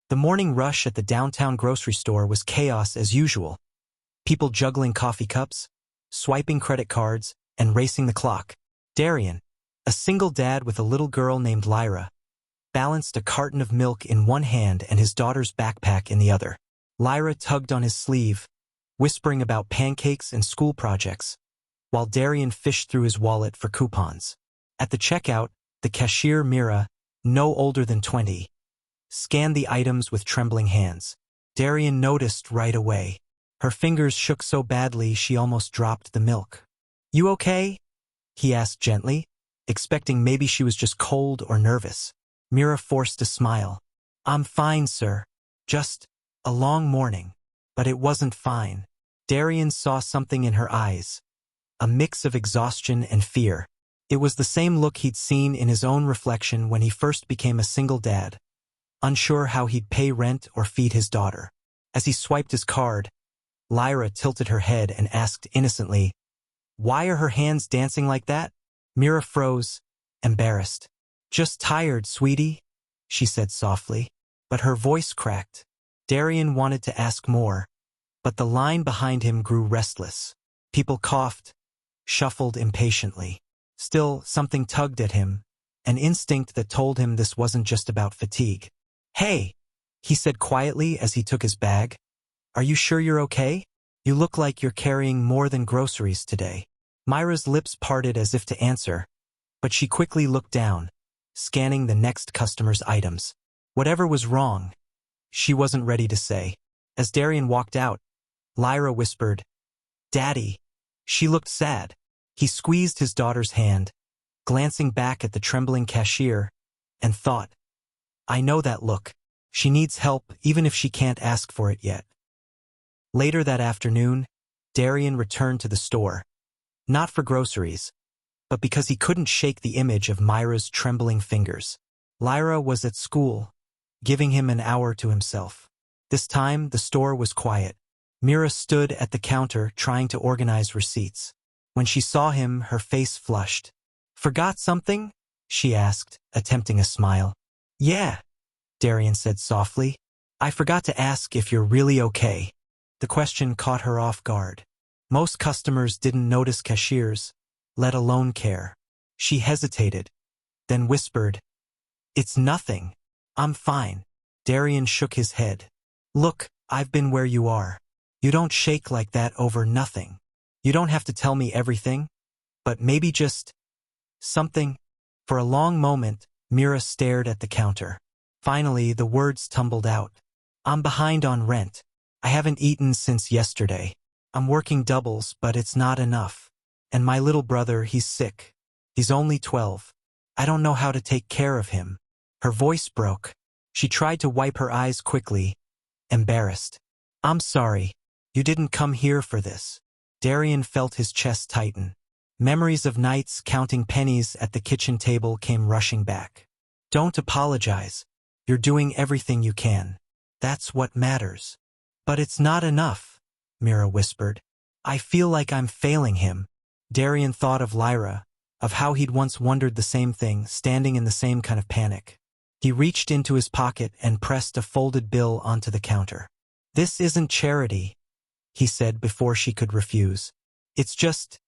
The morning rush at the downtown grocery store was chaos as usual. People juggling coffee cups, swiping credit cards, and racing the clock. Darian, a single dad with a little girl named Lyra, balanced a carton of milk in one hand and his daughter's backpack in the other. Lyra tugged on his sleeve, whispering about pancakes and school projects, while Darian fished through his wallet for coupons. At the checkout, the cashier Mira, no older than 20, scanned the items with trembling hands. Darian noticed right away. Her fingers shook so badly she almost dropped the milk. "You okay?" he asked gently, expecting maybe she was just cold or nervous. Mira forced a smile. "I'm fine, sir. Just a long morning." But it wasn't fine. Darian saw something in her eyes, a mix of exhaustion and fear. It was the same look he'd seen in his own reflection when he first became a single dad, unsure how he'd pay rent or feed his daughter. As he swiped his card, Lyra tilted her head and asked innocently, "Why are her hands dancing like that?" Mira froze, embarrassed. "Just tired, sweetie," she said softly, but her voice cracked. Darian wanted to ask more, but the line behind him grew restless. People coughed, shuffled impatiently. Still, something tugged at him, an instinct that told him this wasn't just about fatigue. "Hey," he said quietly as he took his bag. "Are you sure you're okay? You look like you're carrying more than groceries today." Myra's lips parted as if to answer, but she quickly looked down, scanning the next customer's items. Whatever was wrong, she wasn't ready to say. As Darian walked out, Lyra whispered, "Daddy." She looked sad. He squeezed his daughter's hand, glancing back at the trembling cashier, and thought, "I know that look. She needs help even if she can't ask for it yet." Later that afternoon, Darian returned to the store, not for groceries, but because he couldn't shake the image of Myra's trembling fingers. Lyra was at school, giving him an hour to himself. This time, the store was quiet. Mira stood at the counter trying to organize receipts. When she saw him, her face flushed. "Forgot something?" she asked, attempting a smile. "Yeah," Darian said softly. "I forgot to ask if you're really okay." The question caught her off guard. Most customers didn't notice cashiers, let alone care. She hesitated, then whispered, "It's nothing. I'm fine." Darian shook his head. "Look, I've been where you are. You don't shake like that over nothing. You don't have to tell me everything, but maybe just something." For a long moment, Mira stared at the counter. Finally, the words tumbled out. "I'm behind on rent. I haven't eaten since yesterday. I'm working doubles, but it's not enough. And my little brother, he's sick. He's only 12. I don't know how to take care of him." Her voice broke. She tried to wipe her eyes quickly, embarrassed. "I'm sorry. You didn't come here for this." Darian felt his chest tighten. Memories of nights counting pennies at the kitchen table came rushing back. "Don't apologize. You're doing everything you can. That's what matters." "But it's not enough," Mira whispered. "I feel like I'm failing him." Darian thought of Lyra, of how he'd once wondered the same thing, standing in the same kind of panic. He reached into his pocket and pressed a folded bill onto the counter. "This isn't charity," he said before she could refuse. "It's just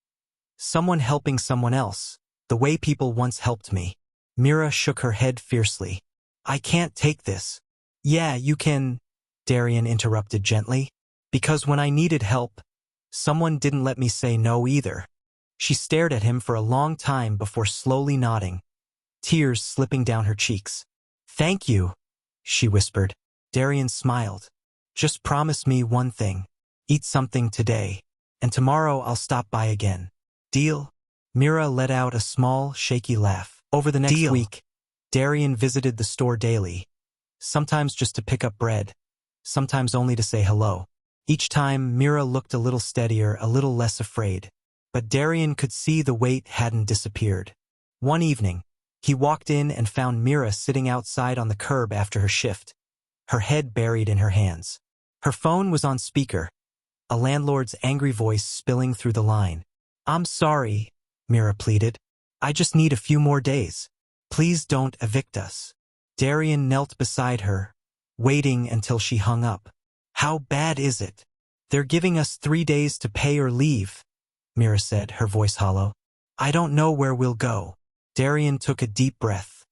someone helping someone else, the way people once helped me." Mira shook her head fiercely. "I can't take this." "Yeah, you can," Darian interrupted gently. "Because when I needed help, someone didn't let me say no either." She stared at him for a long time before slowly nodding, tears slipping down her cheeks. "Thank you," she whispered. Darian smiled. "Just promise me one thing. Eat something today, and tomorrow I'll stop by again. Deal?" Mira let out a small, shaky laugh. Over the next week, Darian visited the store daily, sometimes just to pick up bread, sometimes only to say hello. Each time, Mira looked a little steadier, a little less afraid. But Darian could see the weight hadn't disappeared. One evening, he walked in and found Mira sitting outside on the curb after her shift, her head buried in her hands. Her phone was on speaker, a landlord's angry voice spilling through the line. "I'm sorry," Mira pleaded. "I just need a few more days. Please don't evict us." Darian knelt beside her, waiting until she hung up. "How bad is it?" "They're giving us 3 days to pay or leave," Mira said, her voice hollow. "I don't know where we'll go." Darian took a deep breath.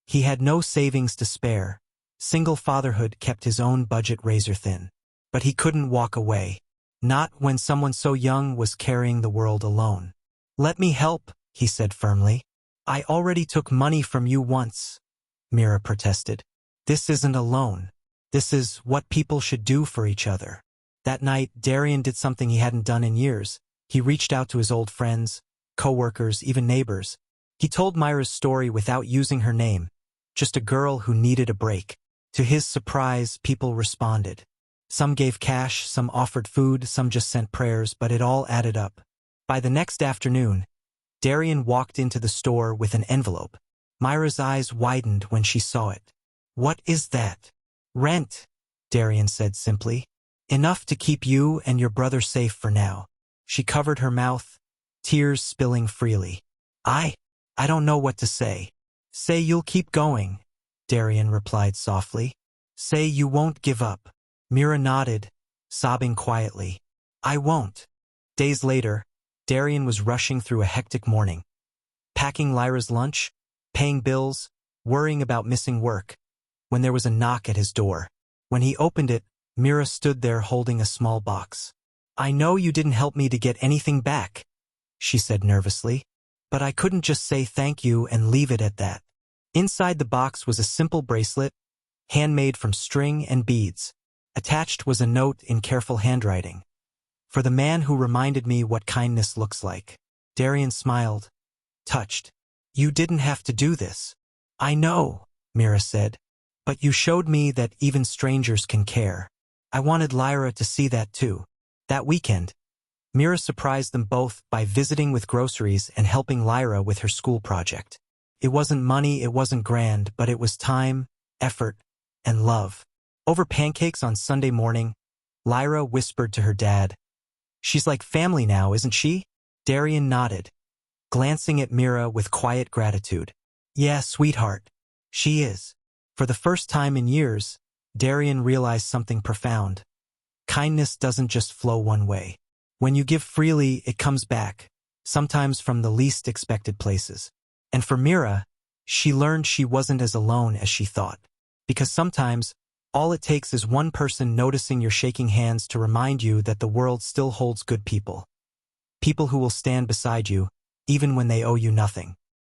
He had no savings to spare. Single fatherhood kept his own budget razor thin. But he couldn't walk away. Not when someone so young was carrying the world alone. "Let me help," he said firmly. "I already took money from you once," Mira protested. "This isn't a loan. This is what people should do for each other." That night, Darian did something he hadn't done in years. He reached out to his old friends, co-workers, even neighbors. He told Myra's story without using her name, just a girl who needed a break. To his surprise, people responded. Some gave cash, some offered food, some just sent prayers, but it all added up. By the next afternoon, Darian walked into the store with an envelope. Myra's eyes widened when she saw it. "What is that?" "Rent," Darian said simply. "Enough to keep you and your brother safe for now." She covered her mouth, tears spilling freely. I don't know what to say." "Say you'll keep going," Darian replied softly. "Say you won't give up." Mira nodded, sobbing quietly. "I won't." Days later, Darian was rushing through a hectic morning. Packing Lyra's lunch, paying bills, worrying about missing work, when there was a knock at his door. When he opened it, Mira stood there holding a small box. "I know you didn't help me to get anything back," she said nervously, "but I couldn't just say thank you and leave it at that." Inside the box was a simple bracelet, handmade from string and beads. Attached was a note in careful handwriting. "For the man who reminded me what kindness looks like." Darian smiled, touched. "You didn't have to do this." "I know," Mira said, "but you showed me that even strangers can care." I wanted Lyra to see that too. That weekend, Mira surprised them both by visiting with groceries and helping Lyra with her school project. It wasn't money, it wasn't grand, but it was time, effort, and love. Over pancakes on Sunday morning, Lyra whispered to her dad, "She's like family now, isn't she?" Darian nodded, glancing at Mira with quiet gratitude. "Yeah, sweetheart, she is." For the first time in years, Darian realized something profound. Kindness doesn't just flow one way. When you give freely, it comes back, sometimes from the least expected places. And for Mira, she learned she wasn't as alone as she thought. Because sometimes, all it takes is one person noticing you're shaking hands to remind you that the world still holds good people. People who will stand beside you, even when they owe you nothing.